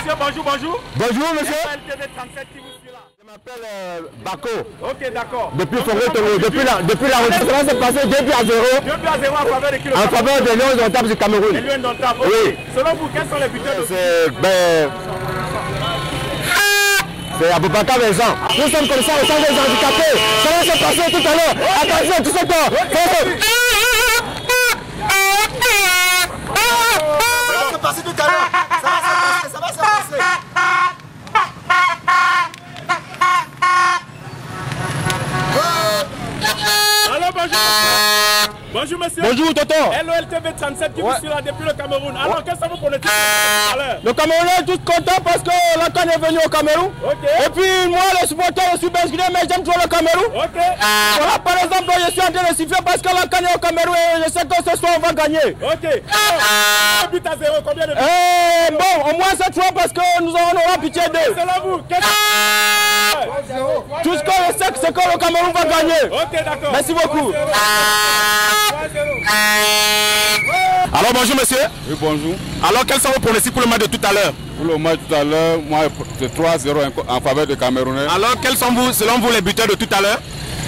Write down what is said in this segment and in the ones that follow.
monsieur, bonjour, bonjour. Bonjour, monsieur. LTV 37 qui vous suit là. Je m'appelle Bako. Ok, d'accord. Depuis la retraite, c'est passé 2 buts à 0. 2 buts à 0 en faveur de qui? En faveur des Lions indomptables du Cameroun. Les Lions indomptables, ok. Oui. Selon vous, quels sont les buteurs de c'est Aboubakar Vincent. Nous sommes comme ça au centre des handicapés. Ça va se passer tout à l'heure. Attention, tout ce temps. Ça va se passer tout à l'heure. Ça va se passer. Alors, bonjour. Bonjour, monsieur. Bonjour, Tonton. LOLTV 37 qui vous suit là depuis le Cameroun. Alors, quels sont vos pronostics? Le Cameroun est tous contents parce que la CAN est venue au Cameroun. Ok. Et puis moi, le supporter, je suis basculé, mais j'aime trop le Cameroun. Ok. Voilà, par exemple, je suis en train de siffler parce que la CAN est au Cameroun et je sais que ce soir on va gagner. Ok. Alors, 1 but à 0, combien de buts? Bon, au moins cette fois parce que nous aurons pitié d'eux. Selon vous, Tout ce que je sais, c'est que le Cameroun va gagner. ok, d'accord. Merci beaucoup. Alors bonjour monsieur. Oui, bonjour. Alors quels sont vos pronostics pour le match de tout à l'heure? Pour le match tout à l'heure, moi c'est 3-0 en faveur des Camerounais. Alors quels sont selon vous les buteurs de tout à l'heure?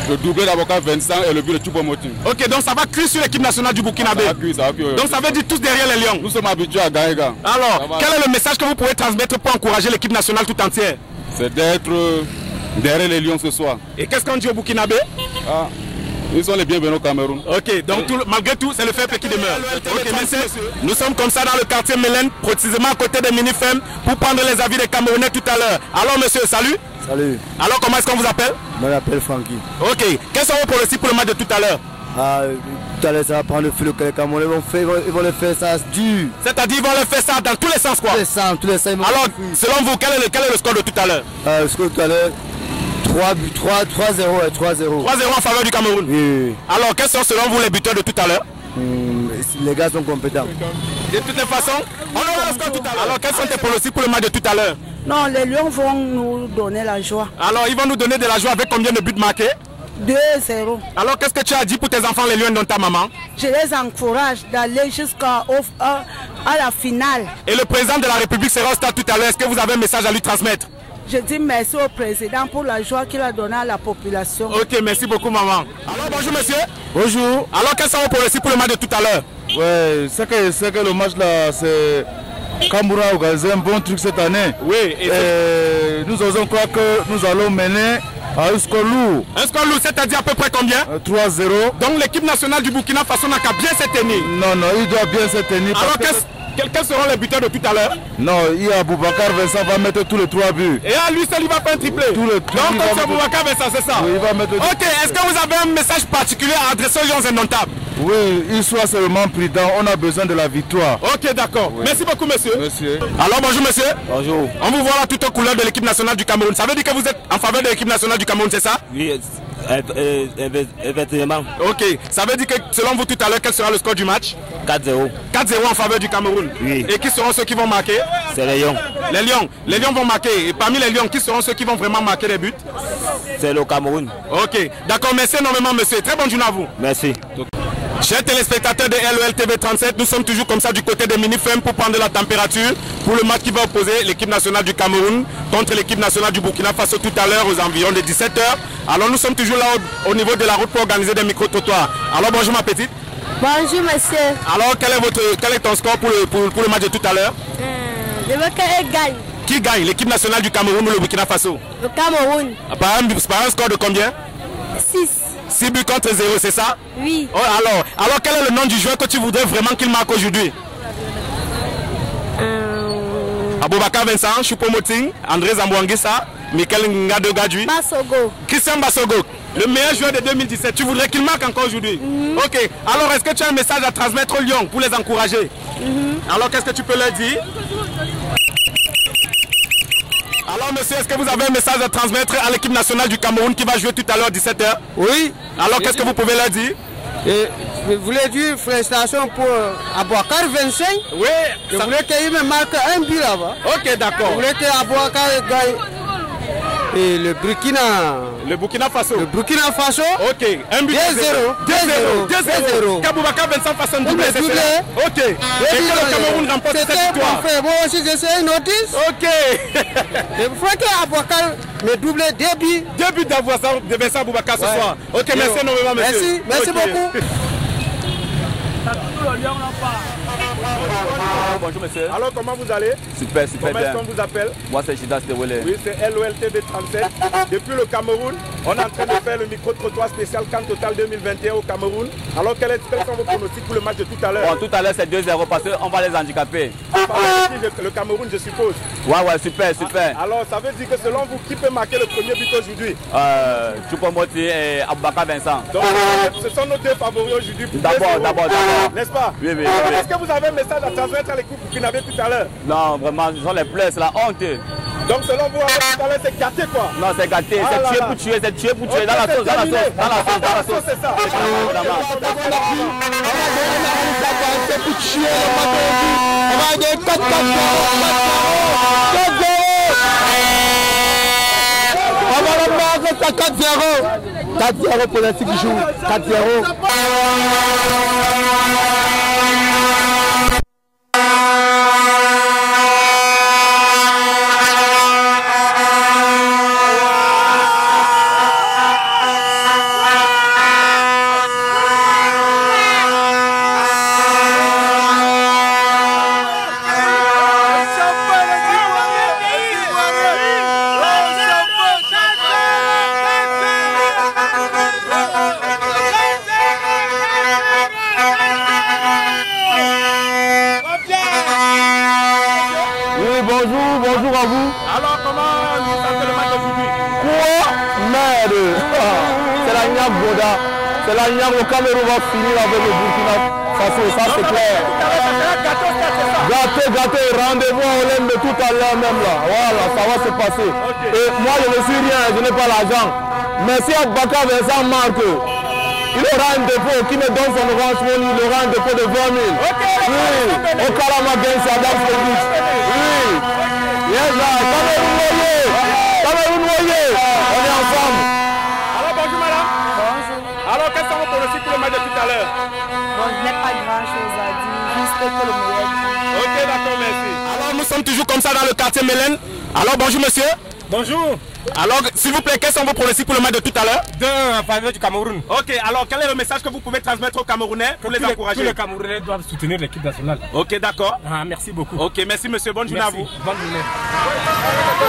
Le doublé d'Avocat Vincent et le but de Choupo-Moting. Ok, donc ça va cuire sur l'équipe nationale du Burkinabé. Ça va cuire. Donc ça veut dire tous derrière les Lions. Nous sommes habitués à gagner. Alors, quel est le message que vous pouvez transmettre pour encourager l'équipe nationale tout entière? C'est d'être derrière les Lions ce soir. Et qu'est-ce qu'on dit au Burkinabé? Ils sont les bienvenus au Cameroun. Ok, donc malgré tout, c'est le fair play qui demeure. Ok, merci. Nous sommes comme ça dans le quartier Mélène, précisément à côté des mini-femmes, pour prendre les avis des Camerounais tout à l'heure. Alors monsieur, salut. Salut. Alors comment est-ce qu'on vous appelle? Je m'appelle Francky. Ok, quels sont vos pronostics pour le match de tout à l'heure? Tout à l'heure ça va prendre le fil que les Camerounais ils vont le faire ça dur. C'est-à-dire ils vont le faire ça dans tous les sens quoi? Tous les sens. Alors, selon vous, quel est le score de tout à l'heure? Le score tout à l'heure, 3-0 et 3-0. 3-0 en faveur du Cameroun. Oui. Alors, quels sont selon vous les buteurs de tout à l'heure? Les gars sont compétents. De toutes les façons, on aura le score tout à l'heure. Alors, quels sont tes pronostics pour le match de tout à l'heure? Non, les Lions vont nous donner la joie. Alors, ils vont nous donner de la joie avec combien de buts marqués? 2-0. Alors, qu'est-ce que tu as dit pour tes enfants, les Lions, dont ta maman? Je les encourage d'aller jusqu'à la finale. Et le président de la République sera au stade tout à l'heure. Est-ce que vous avez un message à lui transmettre? Je dis merci au président pour la joie qu'il a donnée à la population. Ok, merci beaucoup, maman. Alors, bonjour, monsieur. Bonjour. Alors, quels sont vos pronostics pour le match de tout à l'heure? Ouais, c'est que le match là, c'est Cameroun a organisé un bon truc cette année. Oui. Et nous osons croire que nous allons mener à un score lourd. Un score lourd, c'est-à-dire à peu près combien? 3-0. Donc l'équipe nationale du Burkina Faso n'a qu'à bien se tenir. Non, il doit bien se tenir. Alors quels seront les buteurs de tout à l'heure? Non, il y a Aboubakar Vincent va mettre tous les 3 buts. Et à lui seul il va faire un triplé. Donc c'est Aboubakar Vincent, c'est ça? Oui, il va mettre. Ok, est-ce que vous avez un message particulier à adresser aux Lions indomptables? Oui, il soit seulement prudent, on a besoin de la victoire. Ok, d'accord. Oui. Merci beaucoup, monsieur. Monsieur. Alors, bonjour, monsieur. Bonjour. On vous voit là tout aux couleurs de l'équipe nationale du Cameroun. Ça veut dire que vous êtes en faveur de l'équipe nationale du Cameroun, c'est ça? Oui, effectivement. Ok, ça veut dire que selon vous tout à l'heure, quel sera le score du match? 4-0. 4-0 en faveur du Cameroun. Oui. Et qui seront ceux qui vont marquer? C'est les Lions. Les Lions vont marquer. Et parmi les Lions, qui seront ceux qui vont vraiment marquer les buts? C'est le Cameroun. Ok, d'accord, merci énormément, monsieur. Très bonne journée à vous. Merci. Chers téléspectateurs de LOLTV 37, nous sommes toujours comme ça du côté des mini-femmes pour prendre la température pour le match qui va opposer l'équipe nationale du Cameroun contre l'équipe nationale du Burkina Faso tout à l'heure aux environs de 17h. Alors nous sommes toujours là au niveau de la route pour organiser des micro-trottoirs. Alors bonjour ma petite. Bonjour monsieur. Alors quel est ton score pour le match de tout à l'heure? Je veux qu'elle gagne. Qui gagne, l'équipe nationale du Cameroun ou le Burkina Faso? Le Cameroun. Par un score de combien? 6. 6 buts contre 0, c'est ça? Oui. Oh, alors quel est le nom du joueur que tu voudrais vraiment qu'il marque aujourd'hui? Aboubakar Vincent, Choupo-Moting, André Zambouanguissa, Michael Ngadogadji, Basogo. Christian Basogo, le meilleur joueur de 2017. Tu voudrais qu'il marque encore aujourd'hui? Ok. Alors est-ce que tu as un message à transmettre aux Lions pour les encourager? Alors qu'est-ce que tu peux leur dire? Alors monsieur, est-ce que vous avez un message à transmettre à l'équipe nationale du Cameroun qui va jouer tout à l'heure 17h? Oui. Alors qu'est-ce que vous pouvez leur dire? Je voulais dire félicitations pour Aboubakar Vincent. Oui. Je voulais qu'il me marque un but là-bas. Ok, d'accord. Je voulais qu'Abouakar gagne. Et le Burkina. Le Burkina Faso. Le Burkina Faso. Ok, un but 2-0. Kaboubaka Vincent façon doublé, c'est ça. Ok. Et que le Cameroun remporte cette victoire. Moi aussi, j'essaie une notice. Ok. Il faut que Aboubakar me double 2 buts. 2 buts de Vincent Aboubakar ce soir. Ok, merci énormément, monsieur. Merci beaucoup. Bonjour monsieur. Alors comment vous allez? Super bien. Comment est-ce qu'on vous appelle? Moi c'est Jidas Dewele. Oui, c'est LOLTV 37. Depuis le Cameroun, on est en train de faire le micro-trottoir spécial CAN Total 2021 au Cameroun. Alors quels sont vos pronostics pour le match de tout à l'heure? Bon, tout à l'heure c'est 2-0 parce qu'on va les handicaper. Le Cameroun, je suppose. Ouais, super. Alors ça veut dire que selon vous, qui peut marquer le premier but aujourd'hui? Choupo-Moting et Aboubakar Vincent. Donc ce sont nos deux favoris aujourd'hui. D'abord. N'est-ce pas? Oui. Est-ce que vous avez un message à transmettre à l'équipe burkinabé tout à l'heure? Non, vraiment, ce sont les pleurs, c'est la honte. Donc selon vous, tout à l'heure c'est gâté quoi? Non, c'est gâté, c'est tuer pour tuer, c'est tuer pour tuer. Dans la sauce. C'est ça. On va 4-0 pour l'équipe qui joue. 4-0. Bonjour à vous. Alors comment vous sentez le match d'aujourd'hui? Quoi? Merde. C'est la Niam Boda. C'est la Niam. Le Cameroun va finir avec le Burkina Faso, ça c'est clair. Gâté, rendez-vous à Olympe tout à l'heure même là. Voilà, ça va se passer. Et moi je ne suis rien, je n'ai pas l'argent. Mais si Aboubakar Vincent marque, il aura un dépôt qui me donne son orange money, il aura un dépôt de 20 000. Oui, au Kalama Gain, c'est Adam Félix. Oui. Yes, Cameroun, on est ensemble. Alors bonjour madame. Bonjour. Alors quels sont vos pronostics pour le match de tout à l'heure? Bon, je n'ai pas grand-chose à dire, juste que le meilleur. Ok, d'accord, merci. Alors nous sommes toujours comme ça dans le quartier Mélène. Alors bonjour monsieur. Bonjour. Alors s'il vous plaît, quels sont vos pronostics pour le match de tout à l'heure? 2 en faveur du Cameroun. Ok, alors quel est le message que vous pouvez transmettre aux Camerounais pour les encourager? Tous les Camerounais doivent soutenir l'équipe nationale. Ok, d'accord. Ah, merci beaucoup. Ok, merci monsieur, bonne journée à vous. Bonne journée.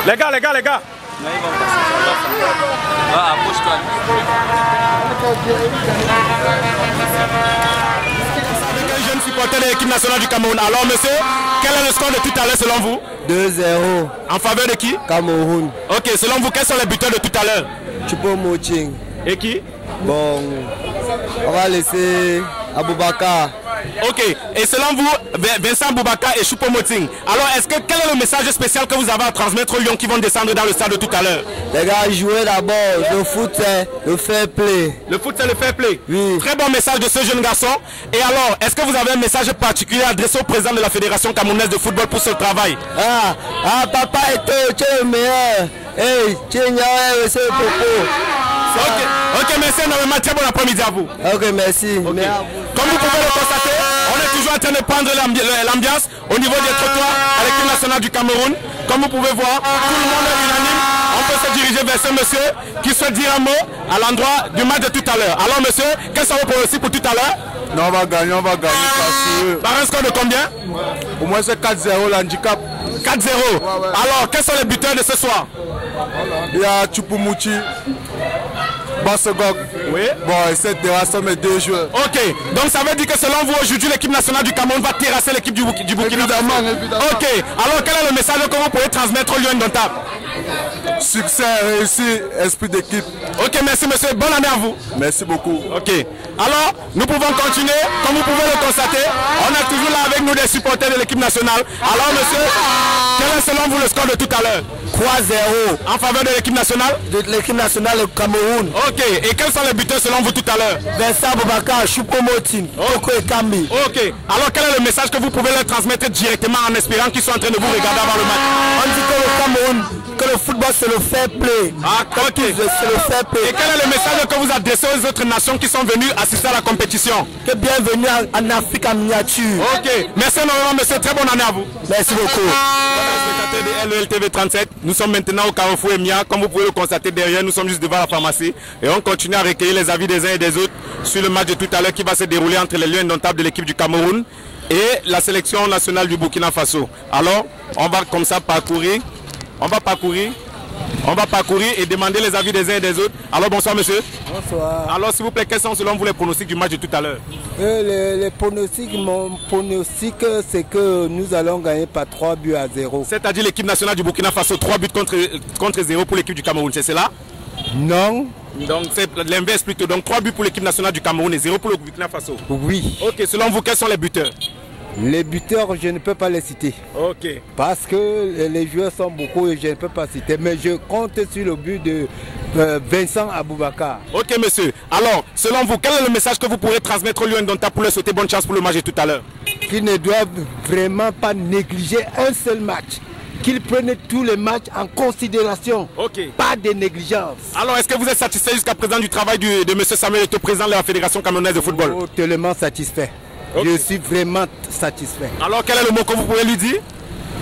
Les gars. Approche-toi. Un jeune supporter de l'équipe nationale du Cameroun. Alors monsieur, quel est le score de tout à l'heure selon vous? 2-0. En faveur de qui? Cameroun. Ok, selon vous, quels sont les buteurs de tout à l'heure? Choupo-Moting. Et qui? Bon, on va laisser Aboubakar. Ok, et selon vous, Vincent Aboubakar et Choupo-Moting. Alors, quel est le message spécial que vous avez à transmettre aux Lions qui vont descendre dans le stade de tout à l'heure? Les gars, jouez d'abord. Le foot, c'est le fair play. Le foot, c'est le fair play. Oui. Très bon message de ce jeune garçon. Et alors, est-ce que vous avez un message particulier adressé au président de la Fédération camerounaise de football pour ce travail? Papa, tu es le meilleur. Hey, tu es c'est le propos. Ok, merci énormément. Très bon après-midi à vous. Ok, merci. Okay. Comme vous pouvez le constater, on est toujours en train de prendre l'ambiance au niveau des trottoirs à l'équipe nationale du Cameroun. Comme vous pouvez voir, tout le monde est unanime. On peut se diriger vers ce monsieur qui souhaite dire un mot à l'endroit du match de tout à l'heure. Alors monsieur, quels sont vos pronostics pour tout à l'heure? Non, on va gagner Par un score de combien? Au moins c'est 4-0 l'handicap. 4-0. Alors, quels sont les buteurs de ce soir? Il y a Choupo-Moting, Bassegog. Oui. Bon, etc. Ça met 2 joueurs. Ok, donc ça veut dire que selon vous, aujourd'hui, l'équipe nationale du Cameroun va terrasser l'équipe du Burkina Faso. Évidemment. Ok, alors quel est le message que vous pouvez transmettre aux Lions d'Ontario? Succès, réussite, esprit d'équipe. Ok, merci monsieur, bonne année à vous. Merci beaucoup. Ok, alors nous pouvons continuer. Comme vous pouvez le constater, on est toujours là avec nous des supporters de l'équipe nationale. Alors monsieur, quel est selon vous le score de tout à l'heure? 3-0. En faveur de l'équipe nationale? De l'équipe nationale du Cameroun. Ok, et quels sont les buteurs selon vous tout à l'heure? Vincent Aboubakar, Choupo-Moting, Toko et Kambi. Ok, alors quel est le message que vous pouvez leur transmettre directement en espérant qu'ils sont en train de vous regarder avant le match? On dit que le Cameroun, que le football, c'est le fair play. Ah, ok. C'est le fair play. Et quel est le message que vous adressez aux autres nations qui sont venues assister à la compétition? Que bienvenue en Afrique en miniature. Ok, merci énormément monsieur, très bonne année à vous. Merci beaucoup. Spectateurs de LELTV 37, nous sommes maintenant au Carrefour Emia. Comme vous pouvez le constater derrière, nous sommes juste devant la pharmacie. Et on continue à recueillir les avis des uns et des autres sur le match de tout à l'heure qui va se dérouler entre les Lions indomptables de l'équipe du Cameroun et la sélection nationale du Burkina Faso. Alors, on va comme ça parcourir. On va parcourir et demander les avis des uns et des autres. Alors, bonsoir monsieur. Bonsoir. Alors, s'il vous plaît, quels sont selon vous les pronostics du match de tout à l'heure? Les pronostics, mon pronostic, c'est que nous allons gagner par 3 buts à 0. C'est-à-dire l'équipe nationale du Burkina Faso, 3 buts contre 0 pour l'équipe du Cameroun, c'est cela? Non. Donc c'est l'inverse plutôt. Donc 3 buts pour l'équipe nationale du Cameroun et 0 pour le Burkina Faso. Oui. Ok, selon vous, quels sont les buteurs? Les buteurs, je ne peux pas les citer. Ok. Parce que les joueurs sont beaucoup et je ne peux pas citer. Mais je compte sur le but de Vincent Aboubakar. Ok monsieur. Alors, selon vous, quel est le message que vous pourrez transmettre au Lion Indomptable pour leur souhaiter bonne chance pour le match de tout à l'heure? Qu'ils ne doivent vraiment pas négliger un seul match. Qu'ils prennent tous les matchs en considération. Ok. Pas de négligence. Alors, est-ce que vous êtes satisfait jusqu'à présent du travail de M. Samuel Eto'o, président de la Fédération camerounaise de football? Oh, tellement satisfait. Okay. Je suis vraiment satisfait. Alors, quel est le mot que vous pouvez lui dire?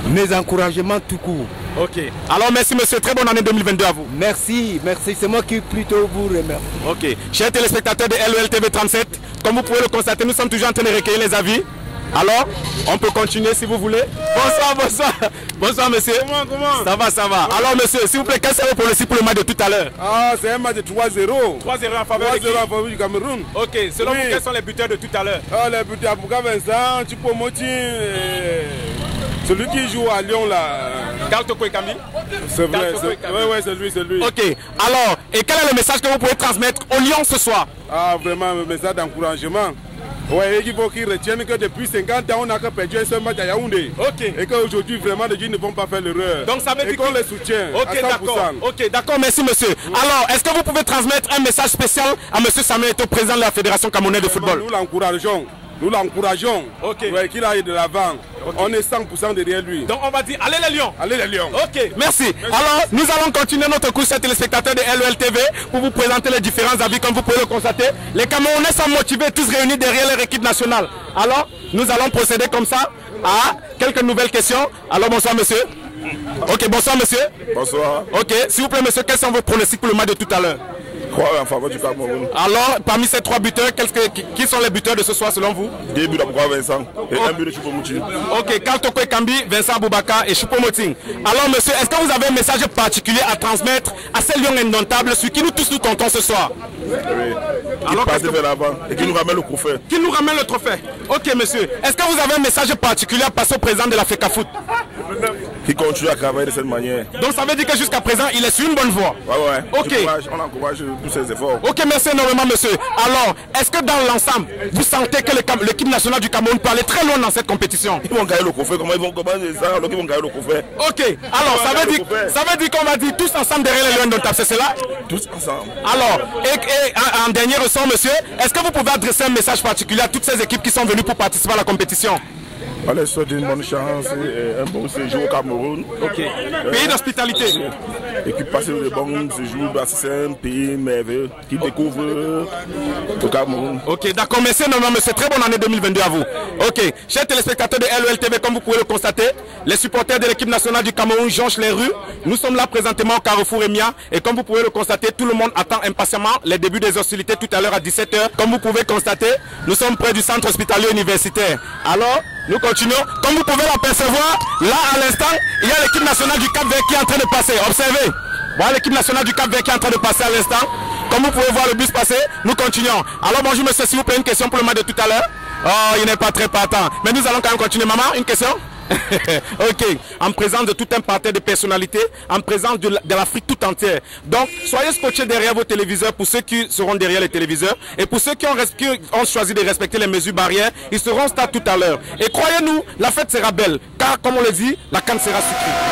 Mes encouragements tout court. Ok. Alors, merci monsieur. Très bonne année 2022 à vous. Merci, merci. C'est moi qui plutôt vous remercie. Ok. Chers téléspectateurs de LELTV 37, comme vous pouvez le constater, nous sommes toujours en train de recueillir les avis. Alors, on peut continuer si vous voulez. Bonsoir, bonsoir. Bonsoir, monsieur. Comment? Ça va, ça va. Alors, monsieur, s'il vous plaît, quel sera pour le match de tout à l'heure? Ah, c'est un match de 3-0. 3-0 en faveur du Cameroun. Ok, selon vous, quels sont les buteurs de tout à l'heure? Ah, les buteurs, Abouka Vincent, Choupo-Moting, celui qui joue à Lyon, là. Carl Toko Ekambi. C'est vrai, c'est lui. Ok, alors, et quel est le message que vous pouvez transmettre aux Lions ce soir? Ah, vraiment, un message d'encouragement. Ouais, il faut qu'ils retiennent que depuis 50 ans, on n'a que perdu un seul match à Yaoundé. Ok. Et qu'aujourd'hui, vraiment, les gens ne vont pas faire l'erreur. Donc ça veut dire qu'on les soutient. Ok, d'accord. Ok, d'accord, merci monsieur. Alors, est-ce que vous pouvez transmettre un message spécial à monsieur Samuel Eto'o, président de la Fédération camerounaise de football? Nous l'encourageons. Nous l'encourageons. Ouais, qu'il aille de l'avant. On est 100% derrière lui. Donc on va dire, allez les Lions. Allez les Lions. Ok, merci. Alors, nous allons continuer notre course, chers téléspectateurs de LELTV, pour vous présenter les différents avis. Comme vous pouvez le constater, les Camerounais sont motivés, tous réunis derrière leur équipe nationale. Alors, nous allons procéder comme ça à quelques nouvelles questions. Alors, bonsoir monsieur. Ok, bonsoir monsieur. Bonsoir. Ok, s'il vous plaît monsieur, quels sont vos pronostics pour le match de tout à l'heure? 3 en faveur du Cameroun. Alors, parmi ces 3 buteurs, qui sont les buteurs de ce soir selon vous? 2 buts d'Abouka Vincent et 1 but de Choupo-Moting. Ok, Carl Toko Ekambi, Vincent Aboubakar et Choupo-Moting. Alors monsieur, est-ce que vous avez un message particulier à transmettre à ces Lions indomptables sur qui nous tous nous comptons ce soir? Oui. Alors, passe vers l'avant et qui nous ramène le trophée. Qui nous ramène le trophée. Ok monsieur, est-ce que vous avez un message particulier à passer au président de la FECAFOOT? Qui continue à travailler de cette manière. Donc ça veut dire que jusqu'à présent, il est sur une bonne voie. Ouais. Ok. On encourage tous ses efforts. Ok, merci énormément monsieur. Alors, est-ce que dans l'ensemble, vous sentez que l'équipe nationale du Cameroun peut aller très loin dans cette compétition? Ils vont gagner le trophée. Comment ils vont gagner ça? Alors ils vont gagner le trophée. Ok. Alors, ça veut dire qu'on va dire tous ensemble derrière les Lions indomptables, c'est cela? Tous ensemble. Alors, et en dernier ressort monsieur, est-ce que vous pouvez adresser un message particulier à toutes ces équipes qui sont venues pour participer à la compétition? On leur souhaite une bonne chance et un bon séjour au Cameroun. Ok. Pays d'hospitalité. Et qui passe le bon séjour, c'est un pays merveilleux qui découvre le Cameroun. Ok, d'accord, merci énormément, monsieur. Très bonne année 2022 à vous. Ok, chers téléspectateurs de LELTV, comme vous pouvez le constater, les supporters de l'équipe nationale du Cameroun jonchent les rues. Nous sommes là présentement au Carrefour Emia et comme vous pouvez le constater, tout le monde attend impatiemment les débuts des hostilités tout à l'heure à 17 h. Comme vous pouvez constater, nous sommes près du centre hospitalier universitaire. Alors, nous continuons. Comme vous pouvez l'apercevoir, là à l'instant, il y a l'équipe nationale du Cap-Vert qui est en train de passer. Observez. Voilà l'équipe nationale du Cap-Vert qui est en train de passer à l'instant. Comme vous pouvez voir le bus passer, nous continuons. Alors bonjour monsieur, s'il vous plaît, une question pour le match de tout à l'heure. Oh, il n'est pas très partant. Mais nous allons quand même continuer. Maman, une question? Ok, en présence de tout un parterre de personnalités, en présence de l'Afrique tout entière. Donc, soyez scotchés derrière vos téléviseurs pour ceux qui seront derrière les téléviseurs. Et pour ceux qui ont choisi de respecter les mesures barrières, ils seront au stade tout à l'heure. Et croyez-nous, la fête sera belle. Car, comme on le dit, la canne sera sucrée.